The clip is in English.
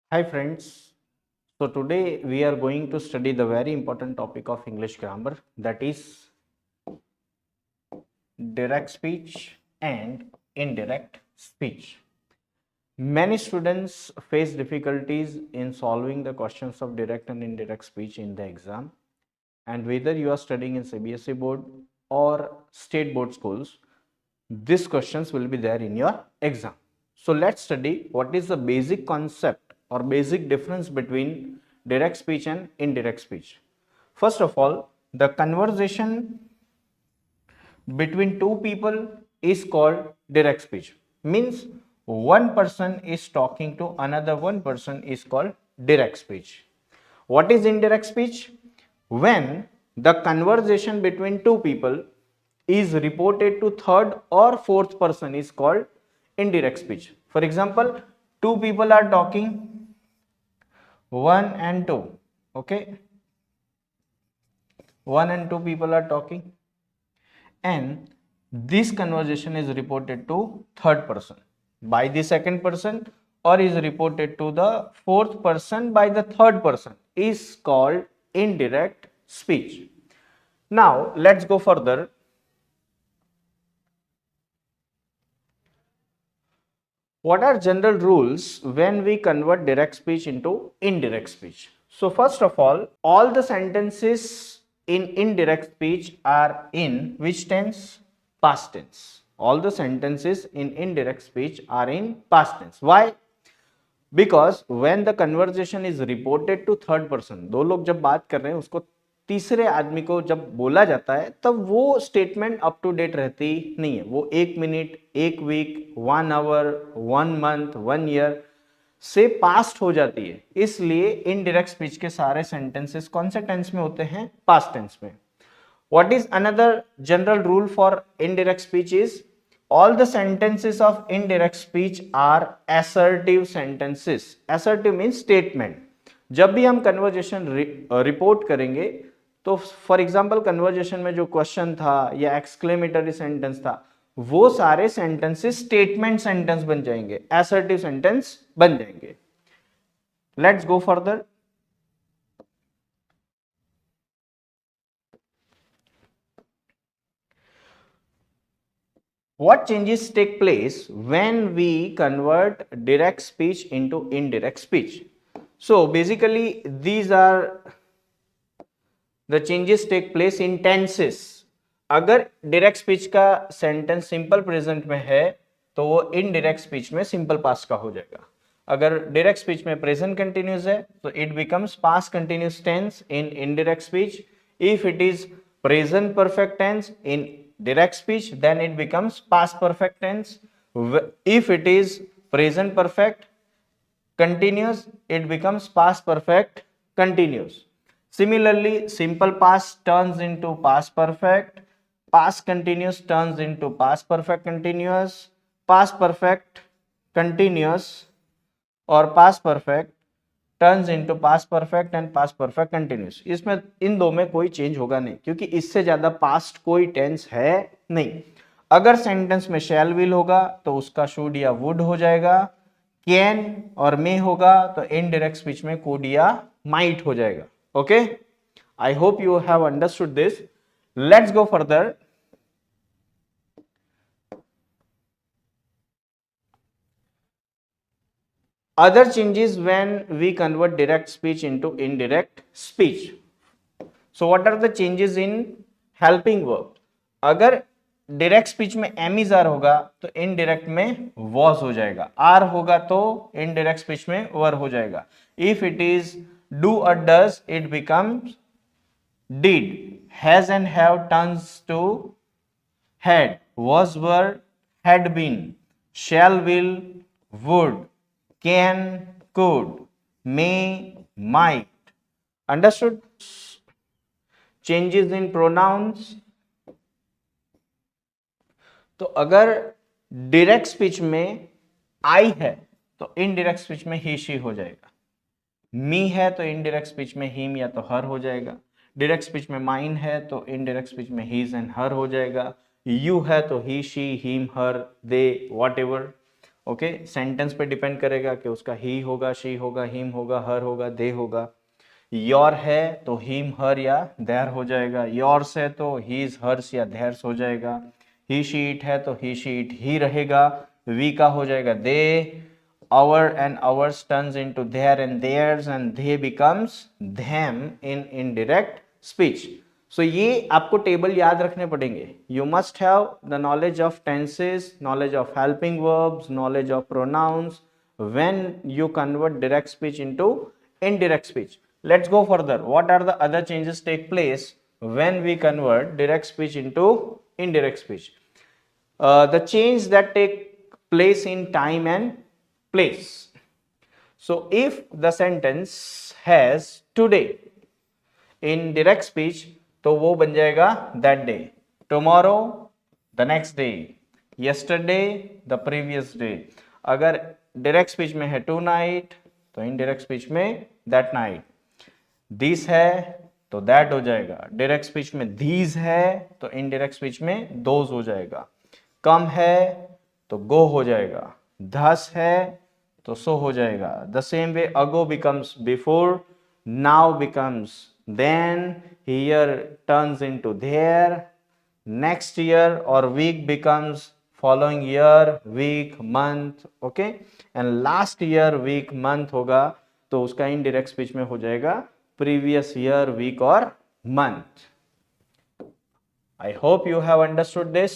Hi friends, so today we are going to study the very important topic of English grammar, that is direct speech and indirect speech. Many students face difficulties in solving the questions of direct and indirect speech in the exam, and whether you are studying in CBSE board or state board schools, these questions will be there in your exam. So let's study what is the basic concept or basic difference between direct speech and indirect speech. First of all, the conversation between two people is called direct speech. Means one person is talking to another one person is called direct speech. What is indirect speech? When the conversation between two people is reported to third or fourth person is called indirect speech. For example, two people are talking, one and two. Okay, one and two people are talking, and this conversation is reported to third person by the second person or is reported to the fourth person by the third person is called indirect speech. Now let's go further. What are general rules when we convert direct speech into indirect speech? So first of all the sentences in indirect speech are in which tense? Past tense. All the sentences in indirect speech are in past tense. Why? Because when the conversation is reported to third person, दो लोग जब बात कर रहे हैं उसको तीसरे आदमी को जब बोला जाता है तब वो स्टेटमेंट अप टू डेट रहती नहीं है, वो 1 minute, 1 week, 1 hour, 1 month, 1 year से पास्ट हो जाती है. इसलिए इनडायरेक्ट स्पीच के सारे सेंटेंसेस कौन से टेंस में होते हैं? पास्ट टेंस में. What is another general rule for indirect speech is all the sentences of indirect speech are assertive sentences. Assertive means statement. जब भी हम कन्वर्जेशन रिपोर्ट करेंगे तो फॉर एग्जांपल कन्वर्जेशन में जो क्वेश्चन था या एक्सक्लेमेटरी सेंटेंस था वो सारे सेंटेंसेस स्टेटमेंट सेंटेंस बन जाएंगे, assertive सेंटेंस बन जाएंगे. Let's go further. What changes take place when we convert direct speech into indirect speech? So basically these are the changes take place in tenses. अगर direct speech का sentence simple present में है तो वो indirect speech में simple past का हो जाएगा. अगर direct speech में present continuous है तो it becomes past continuous tense in indirect speech. If it is present perfect tense in direct speech then it becomes past perfect tense. If it is present perfect continuous it becomes past perfect continuous. Similarly, simple past turns into past perfect, past continuous turns into past perfect continuous, past perfect continuous और past perfect turns into past perfect and past perfect continuous. इसमें इन दो में कोई change होगा नहीं क्योंकि इससे ज्यादा पास्ट कोई टेंस है नहीं. अगर सेंटेंस में शैल विल होगा तो उसका शुड या वुड हो जाएगा, कैन और मे होगा तो इनडायरेक्ट स्पीच में कुड या माइट हो जाएगा. Okay, I hope you have understood this. Let's go further. Other changes when we convert direct speech into indirect speech. So what are the changes in helping verb? अगर direct speech में M is are होगा तो indirect में was हो जाएगा, are होगा तो indirect speech में वर हो जाएगा. इफ इट इज डू और does it becomes did, has and have turns to had, was, were, had been, shall, will, would, can, could, may, might. Understood? Changes in pronouns. तो अगर direct speech में आई है तो indirect speech में ही she हो जाएगा. मी है तो इनडायरेक्ट स्पीच में हिम या तो हर हो जाएगा. डायरेक्ट स्पीच में माइन है तो इनडायरेक्ट स्पीच में हीज एंड हर हो जाएगा. यू है तो he she him her they whatever. Okay sentence पे डिपेंड करेगा कि उसका ही होगा, शी होगा, हिम होगा, हर होगा, दे होगा। योर है तो हिम, हर या देयर हो जाएगा। योर्स है तो हीज, हर्स या देयर्स हो जाएगा। ही शी इट है तो ही शी इट ही रहेगा। वी का हो जाएगा they. Our and ours turns into their and theirs and they becomes them in indirect speech. So ये आपको टेबल याद रखने पड़ेंगे। You must have the knowledge of tenses, knowledge of helping verbs, knowledge of pronouns when you convert direct speech into indirect speech. Let's go further. What are the other changes take place when we convert direct speech into indirect speech? The change that take place in time and place. So if the sentence has today in direct speech, तो वो बन जाएगा that day, tomorrow the next day, yesterday the previous day. अगर direct speech में है to night तो indirect speech में that night. This है तो दैट हो जाएगा। डायरेक्ट स्पीच में दीज है तो इनडायरेक्ट स्पीच में दोज हो जाएगा। कम है तो गो हो जाएगा। धस है तो सो हो जाएगा। The same way ago becomes before, now becomes then, here turns into there, next year or week becomes following year, week, month, okay, and last year week, month होगा तो उसका indirect speech में हो जाएगा previous year, week और month. I hope you have understood this.